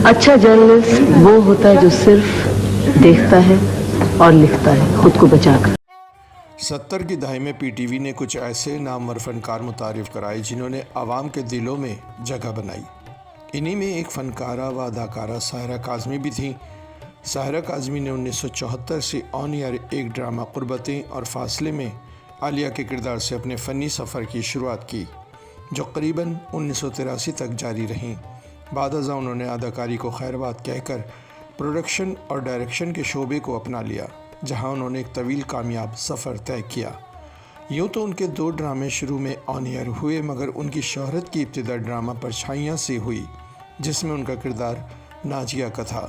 अच्छा जर्नलिस्ट वो होता है जो सिर्फ देखता है और लिखता है खुद को बचाकर। 70 की दहाई में पीटीवी ने कुछ ऐसे नामवर फनकार मुतारिफ कराए जिन्होंने आवाम के दिलों में जगह बनाई। इन्हीं में एक फनकारा व अदाकारा साहिरा काज़मी भी थीं। साहिरा काज़मी ने 1974 से ऑन एयर एक ड्रामा क़ुर्बतें और फासले में आलिया के किरदार से अपने फ़नी सफ़र की शुरुआत की, जो करीबन 1983 तक जारी रहीं। बाद अज़ा उन्होंने अदाकारी को खैरबाद कहकर प्रोडक्शन और डायरेक्शन के शोबे को अपना लिया, जहां उन्होंने एक तवील कामयाब सफ़र तय किया। यूँ तो उनके 2 ड्रामे शुरू में ऑन एयर हुए, मगर उनकी शोहरत की इब्तिदा ड्रामा परछाइयाँ से हुई, जिसमें उनका किरदार नाजिया का था।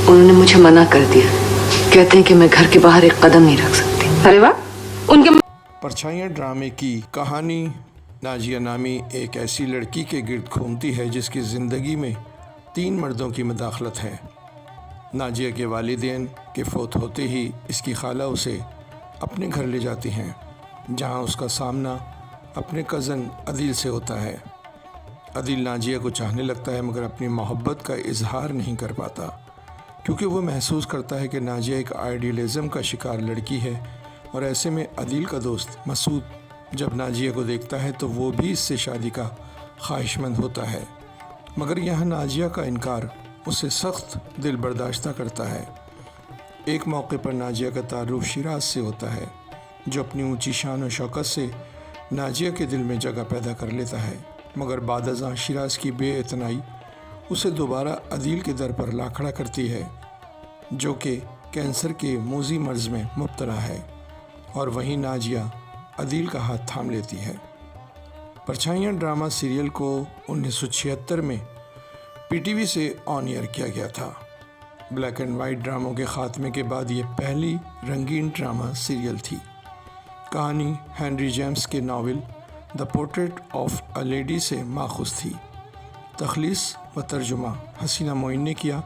उन्होंने मुझे मना कर दिया, कहते हैं कि मैं घर के बाहर एक कदम नहीं रख सकती। अरे वाह! उनके परछाइयाँ ड्रामे की कहानी नाजिया नामी एक ऐसी लड़की के गिर्द घूमती है जिसकी ज़िंदगी में 3 मर्दों की मदाखलत है। नाजिया के वालिदैन के फौत होते ही इसकी खाला उसे अपने घर ले जाती हैं, जहां उसका सामना अपने कज़न अदील से होता है। अदील नाजिया को चाहने लगता है, मगर अपनी मोहब्बत का इजहार नहीं कर पाता, क्योंकि वो महसूस करता है कि नाजिया एक आइडियलिज़म का शिकार लड़की है। और ऐसे में अदील का दोस्त मसूद जब नाजिया को देखता है तो वो भी इससे शादी का ख्वाहिशमंद होता है, मगर यहाँ नाजिया का इनकार उसे सख्त दिल बर्दाश्त करता है। एक मौके पर नाजिया का तारुफ शिराज से होता है, जो अपनी ऊंची शान और शौकत से नाजिया के दिल में जगह पैदा कर लेता है, मगर बाद अज़ां शिराज की बेइतनाई उसे दोबारा अदील के दर पर ला खड़ा करती है, जो कि कैंसर के मोज़ी मर्ज़ में मुब्तला है, और वहीं नाजिया अदील का हाथ थाम लेती है। परछाइयाँ ड्रामा सीरियल को 1976 में पीटीवी से ऑन एयर किया गया था। ब्लैक एंड वाइट ड्रामों के ख़ात्मे के बाद ये पहली रंगीन ड्रामा सीरियल थी। कहानी हेनरी जेम्स के novel the portrait of a lady से माखूज़ थी। तख़लीस व तर्जुमा हसीना मोइन ने किया,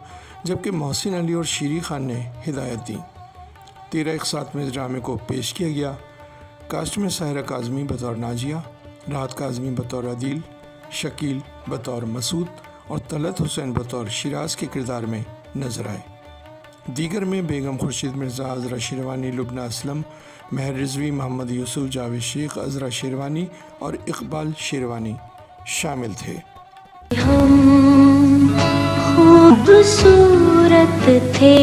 जबकि मोहसिन अली और शीरी खान ने हिदायत दी। 13 एक साथ में इस ड्रामे को पेश किया गया। कास्ट में साहिरा काज़मी बतौर नाजिया, राहत काज़मी बतौर अदील, शकील बतौर मसूद और तलत हुसैन बतौर शिराज के किरदार में नजर आए। दीगर में बेगम खुर्शीद मिर्ज़ा, अज़रा शेरवानी, लुबना असलम, महर रिजवी, मोहम्मद यूसुफ, जावेद शेख, अज़रा शेरवानी और इकबाल शेरवानी शामिल थे। हम खूबसूरत थे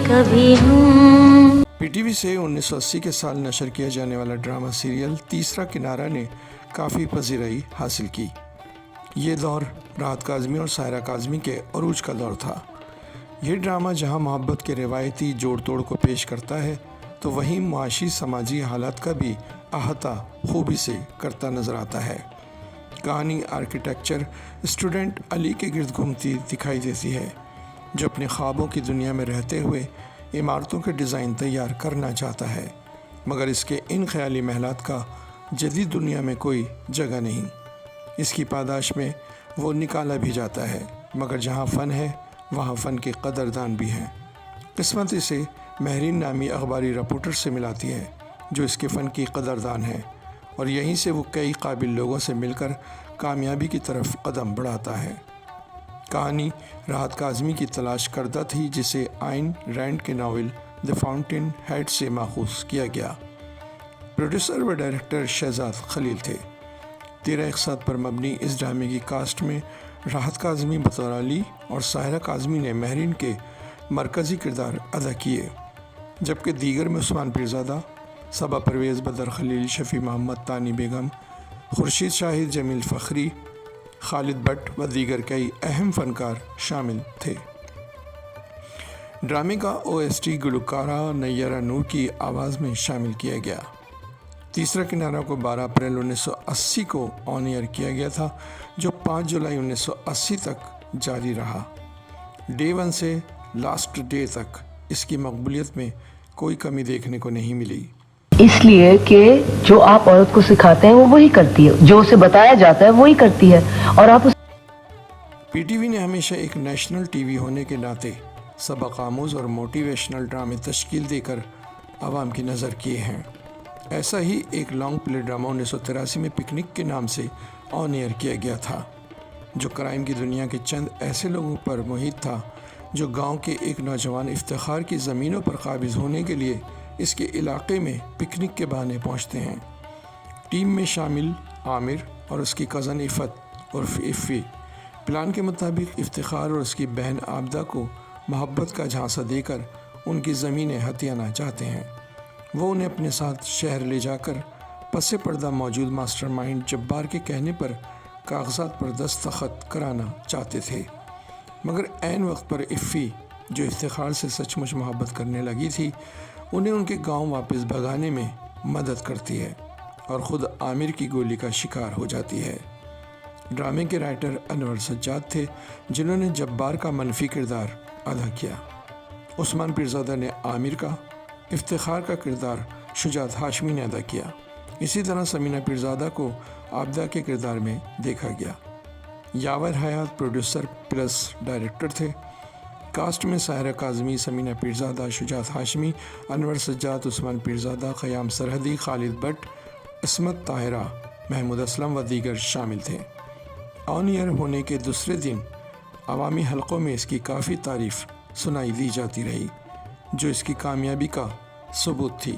कभी हम। पीटीवी से 1980 के साल नशर किया जाने वाला ड्रामा सीरियल तीसरा किनारा ने काफ़ी पज़ीराई हासिल की। ये दौर राहत काज़मी और साहिरा काज़मी के अरूज का दौर था। ये ड्रामा जहां मोहब्बत के रिवायती जोड़ तोड़ को पेश करता है, तो वहीं मुआशी समाजी हालात का भी अहाता खूबी से करता नज़र आता है। कहानी आर्किटेक्चर स्टूडेंट अली के गिर्द घूमती दिखाई देती है, जो अपने ख्वाबों की दुनिया में रहते हुए इमारतों के डिज़ाइन तैयार करना चाहता है, मगर इसके इन ख्याली महलात का जदीद दुनिया में कोई जगह नहीं। इसकी पादाश में वो निकाला भी जाता है, मगर जहाँ फ़न है वहाँ फ़न के कदरदान भी हैं। किस्मत इसे महरीन नामी अखबारी रिपोर्टर से मिलाती है, जो इसके फ़न की कदरदान है, और यहीं से वो कई काबिल लोगों से मिलकर कामयाबी की तरफ कदम बढ़ाता है। कहानी राहत काज़मी की तलाश करदा थी, जिसे आइन रैंड के नावल द फाउंटेन हेड से माखूज़ किया गया। प्रोड्यूसर व डायरेक्टर शहजाद खलील थे। 13 एक साथ पर मबनी इस ड्रामे की कास्ट में राहत काज़मी बतौर अली और साहिरा काज़मी ने महरीन के मरकज़ी किरदार अदा किए, जबकि दीगर में उस्मान पीरज़ादा, सबा परवेज़, बदर खलील, शफ़ी मोहम्मद, तानी बेगम, खुर्शीद शाहिद, जमील फ़खरी, खालिद भट्ट व दीगर कई अहम फ़नकार शामिल थे। ड्रामे का OST गुलकारा नैयरा नूर की आवाज़ में शामिल किया गया। तीसरा किनारा को 12 अप्रैल 1980 को ऑन एयर किया गया था, जो 5 जुलाई 1980 तक जारी रहा। डे 1 से लास्ट डे तक इसकी मकबूलियत में कोई कमी देखने को नहीं मिली, इसलिए कि जो आप औरत को सिखाते हैं वो वही करती है, जो उसे बताया जाता है वही करती है। और आप पीटीवी ने हमेशा एक नेशनल टीवी होने के नाते सबक आमूज़ और मोटिवेशनल ड्रामे तश्कील देकर आवाम की नज़र किए हैं। ऐसा ही एक लॉन्ग प्ले ड्रामा 1983 में पिकनिक के नाम से ऑन एयर किया गया था। جو کرائم کی دنیا کے چند ایسے لوگوں پر محیط تھا جو گاؤں کے ایک نوجوان افتخار کی زمینوں پر قابض ہونے کے لیے اس کے علاقے میں پکنک کے بہانے پہنچتے ہیں۔ ٹیم میں شامل عامر اور اس کی کزن عفت عرف عفی پلان کے مطابق افتخار اور اس کی بہن عابدہ کو محبت کا جھانسا دے کر ان کی زمینیں ہتھیانا چاہتے ہیں۔ وہ انہیں اپنے ساتھ شہر لے جا کر پس پردہ موجود ماسٹر مائنڈ جبار کے کہنے پر کاغذات پر دستخط کرانا چاہتے تھے، مگر عین وقت پر عفی جو افتخار سے سچ مچ محبت کرنے لگی تھی انہیں ان کے گاؤں واپس بھگانے میں مدد کرتی ہے اور خود عامر کی گولی کا شکار ہو جاتی ہے۔ ڈرامے کے رائٹر انور سجاد تھے جنہوں نے جبار کا منفی کردار ادا کیا۔ عثمان پیرزادہ نے عامر کا، افتخار کا کردار شجاعت ہاشمی نے ادا کیا۔ اسی طرح سمینہ پیرزادہ کو عابدہ کے کردار میں دیکھا گیا۔ یاور حیات پروڈیوسر پلس ڈائریکٹر تھے۔ کاسٹ میں ساحرہ کاظمی، سمینہ پیرزادہ، شجاعت ہاشمی، انور سجاد، عثمان پیرزادہ، قیام سرحدی، خالد بٹ، عصمت طاہرہ، محمود اسلم و دیگر شامل تھے۔ آن ایئر ہونے کے دوسرے دن عوامی حلقوں میں اس کی کافی تعریف سنائی دی جاتی رہی جو اس کی کامیابی کا ثبوت تھی۔